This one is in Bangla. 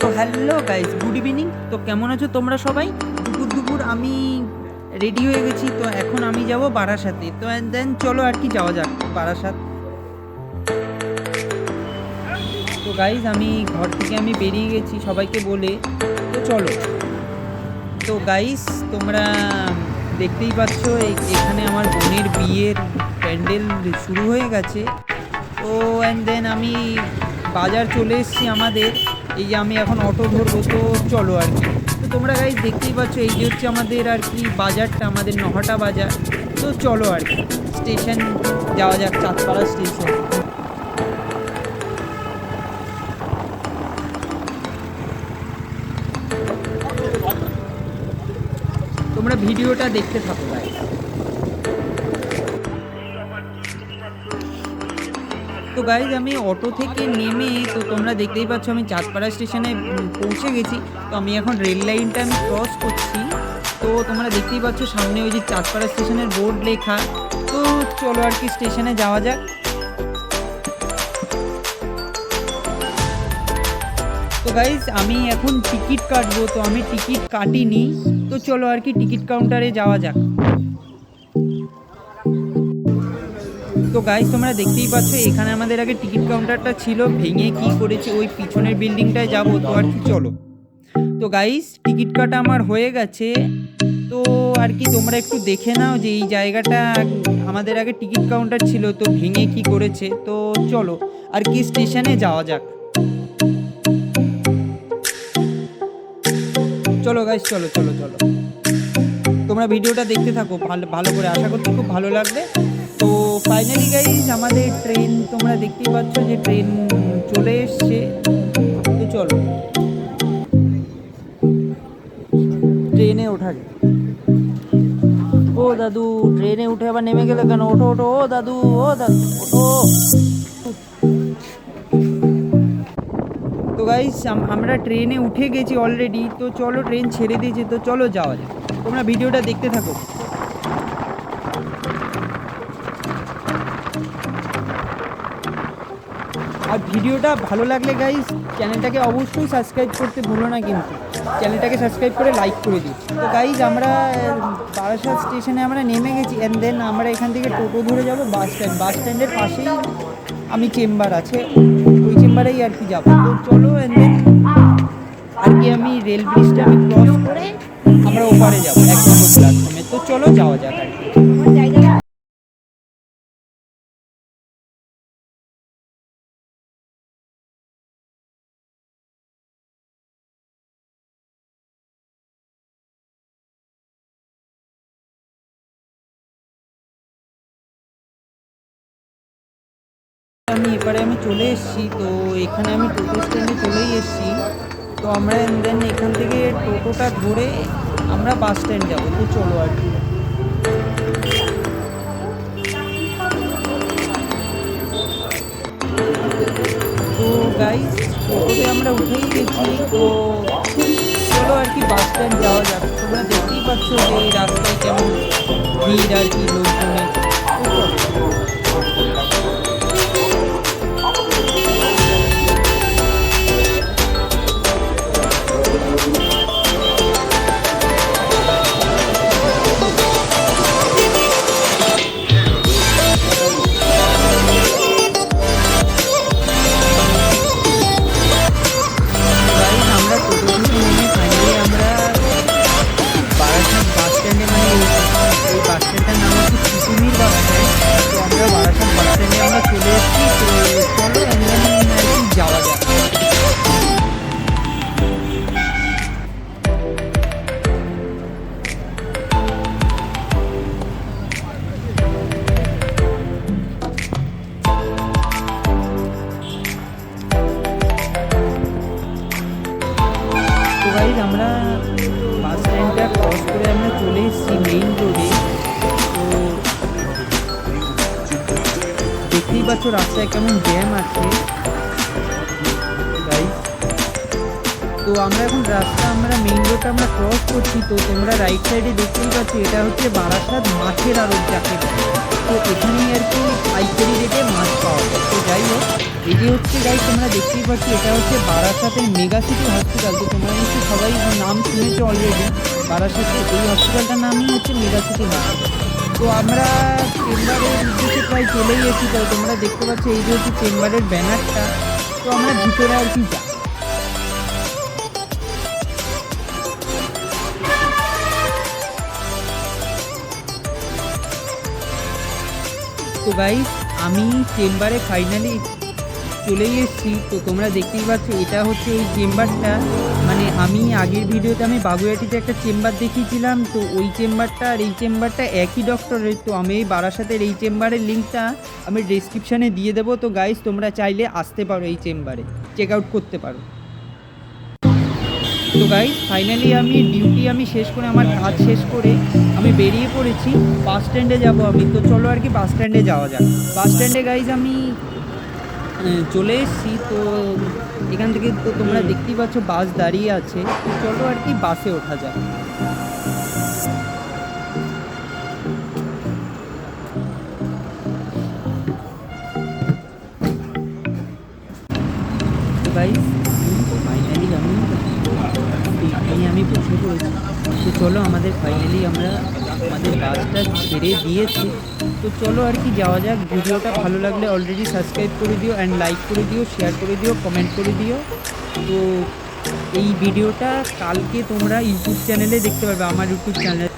তো হ্যালো গাইস, গুড ইভিনিং। তো কেমন আছো তোমরা সবাই? দুপুর দুপুর আমি রেডি হয়ে গেছি। তো এখন আমি যাব বারাসাতে। তো দেন চলো আর কি যাওয়া যাক বারাসাত। তো গাইস আমি ঘর থেকে বেরিয়ে গেছি সবাইকে বলে। তো চলো। তো গাইস তোমরা দেখতেই পাচ্ছ এখানে আমার বোনের বিয়ের প্যান্ডেল শুরু হয়ে গেছে। তো দেন আমি বাজার চলে এসেছি আমাদের। এই যে আমি এখন অটো ধরবো, তো চলো আর কি। তো তোমরা গাইস দেখতেই পাচ্ছ এই যে হচ্ছে আমাদের আর কি বাজারটা, আমাদের নহটা বাজার। তো চলো আর কি স্টেশন যাওয়া যাক, চাঁদপাড়া স্টেশন। তোমরা ভিডিওটা দেখতে থাকো গাইস। তো গাইজ আমি অটো থেকে নেমে, তো তোমরা দেখতেই পাচ্ছ আমি চাঁদপাড়া স্টেশনে পৌঁছে গেছি। তো আমি এখন রেল লাইনটা ক্রস করছি। তো তোমরা দেখতেই পাচ্ছ সামনে ওই যে চাঁদপাড়া স্টেশনের বোর্ড লেখা। তো চলো আর কি স্টেশনে যাওয়া যাক। তো গাইজ আমি এখন টিকিট কাটবো, তো আমি টিকিট কাটিনি। তো চলো আর কি টিকিট কাউন্টারে যাওয়া যাক। তো গাইজ তোমরা দেখতেই পাচ্ছ এখানে আমাদের আগে টিকিট কাউন্টারটা ছিল, ভেঙে কি করেছে ওই পিছনের বিল্ডিংটায় যাব। তো আর কি চলো। তো গাইজ টিকিট কাটা আমার হয়ে গেছে। তো আর কি তোমরা একটু দেখে নাও যে এই জায়গাটা আমাদের আগে টিকিট কাউন্টার ছিল, তো ভেঙে কি করেছে। তো চলো আর কি স্টেশনে যাওয়া যাক। চলো গাইজ, চলো চলো চলো। তোমরা ভিডিওটা দেখতে থাকো ভালো ভালো করে, আশা করছি খুব ভালো লাগবে। তো ফাইনালি গাইজ আমাদের ট্রেন, তোমরা দেখতেই পাচ্ছ যে ট্রেন চলে এসছে। তো চলো ট্রেনে ওঠা যাক। ও দাদু, ট্রেনে উঠে আবার নেমে গেলে কেন? ওঠো ওঠো, ও দাদু, ও দাদু ওঠো। তো গাইজ আমরা ট্রেনে উঠে গেছি অলরেডি। তো চলো ট্রেন ছেড়ে দিয়েছে, তো চলো যাওয়া যাক। তোমরা ভিডিওটা দেখতে থাকো। আর ভিডিওটা ভালো লাগলে গাইজ চ্যানেলটাকে অবশ্যই সাবস্ক্রাইব করতে ভুলো না, কিন্তু চ্যানেলটাকে সাবস্ক্রাইব করে লাইক করে দিই। তো গাইজ আমরা বারাসাত স্টেশনে আমরা নেমে গেছি। অ্যান্ড দেন আমরা এখান থেকে টোটো ধরে যাব বাস স্ট্যান্ড। বাস স্ট্যান্ডের পাশেই আমি চেম্বার আছে, ওই চেম্বারেই আর কি যাবো। তো চলো অ্যান্ড দেন আর কি আমি রেল ব্রিজটা ক্রস করে আমরা ওপারে যাবো 1 নম্বর প্ল্যাটফর্মে। তো চলো যাওয়া যাক আর কি। আমি চলে এসেছি। তো এখানে আমি টোটো স্ট্যান্ডে চলেই এসেছি। তো আমরা দেন এখান থেকে টোটোটা ধরে আমরা বাস স্ট্যান্ড যাবো। তো চলো আর কি। তো গাইজ টোটোতে আমরা উঠেই গেছি। তো চলো আর কি বাস স্ট্যান্ড যাওয়া যাক। তোমরা দেখতেই পাচ্ছ যে এই রাস্তায় কেমন ভিড় আর কি লোকজনের। আমরা বাস স্ট্যান্ডটা ক্রস করে আমরা চলে এসেছি মেইন রোডে। তো দেখতেই পাচ্ছ রাস্তায় কেমন জ্যাম আছে গাইস। তো আমরা এখন আমরা মেইন রোডটা আমরা ক্রস করছি। তো তোমরা রাইট সাইডে দেখতেই পাচ্ছ এটা হচ্ছে বারাসাত মাছের আড়ত যাকে। তো এখানেই আর কি পাইকারি রেটে মাছ পাওয়া যায়। তো যাই হোক, এই যে হচ্ছে গাইস তোমরা দেখতেই পাচ্ছ, এটা হচ্ছে বারাসাতের মেগা সিটি হসপিটাল। তো তোমরা নিশ্চয়ই সবাই নাম শুনেছো অলরেডি। বারাসাতের এই হসপিটালটার নামই হচ্ছে মেগা সিটি হসপিটাল। তো আমরা চেম্বারের উদ্দেশ্যে প্রায় চলেই এসেছি। তো তোমরা দেখতে পাচ্ছ এই যে হচ্ছে চেম্বারের ব্যানারটা। তো আমরা ভিতরে আর কি যাই। তো গাইস আমি চেম্বারে ফাইনালি চলেই এসেছি। তো তোমরা দেখতেই পাচ্ছ এটা হচ্ছে এই চেম্বারটা। মানে আমি আগের ভিডিওতে আমি বাগুইআটিতে একটা চেম্বার দেখিয়েছিলাম, তো ওই চেম্বারটা আর এই চেম্বারটা একই ডক্টরের। তো আমি এই বারাসাতের এই চেম্বারের লিঙ্কটা আমি ডেসক্রিপশানে দিয়ে দেবো। তো গাইস তোমরা চাইলে আসতে পারো এই চেম্বারে, চেক আউট করতে পারো। তো গাইস ফাইনালি আমি ডিউটি শেষ করে, আমার কাজ শেষ করে আমি বেরিয়ে পড়েছি। বাস স্ট্যান্ডে যাবো আমি। তো চলো আর কি বাস স্ট্যান্ডে যাওয়া যাক। বাস স্ট্যান্ডে গাইস আমি চলে এসেছি। তো এখান থেকে তো তোমরা দেখতেই পাচ্ছ বাস দাঁড়িয়ে আছে। তো চলো আর কি বাসে ওঠা যাক। তো গাইস ফাইনালি আমি বসে পড়েছি। তো চলো আমাদের ফাইনালি আমরা আমাদের বাসটা ছেড়ে দিয়েছি। তো চলো আর কি যাওয়া যাক। ভিডিওটা ভালো লাগলে অলরেডি সাবস্ক্রাইব করে দিও, অ্যান্ড লাইক করে দিও, শেয়ার করে দিও, কমেন্ট করে দিও। তো এই ভিডিওটা কালকে তোমরা ইউটিউব চ্যানেলে দেখতে পারবে, আমার ইউটিউব চ্যানেল।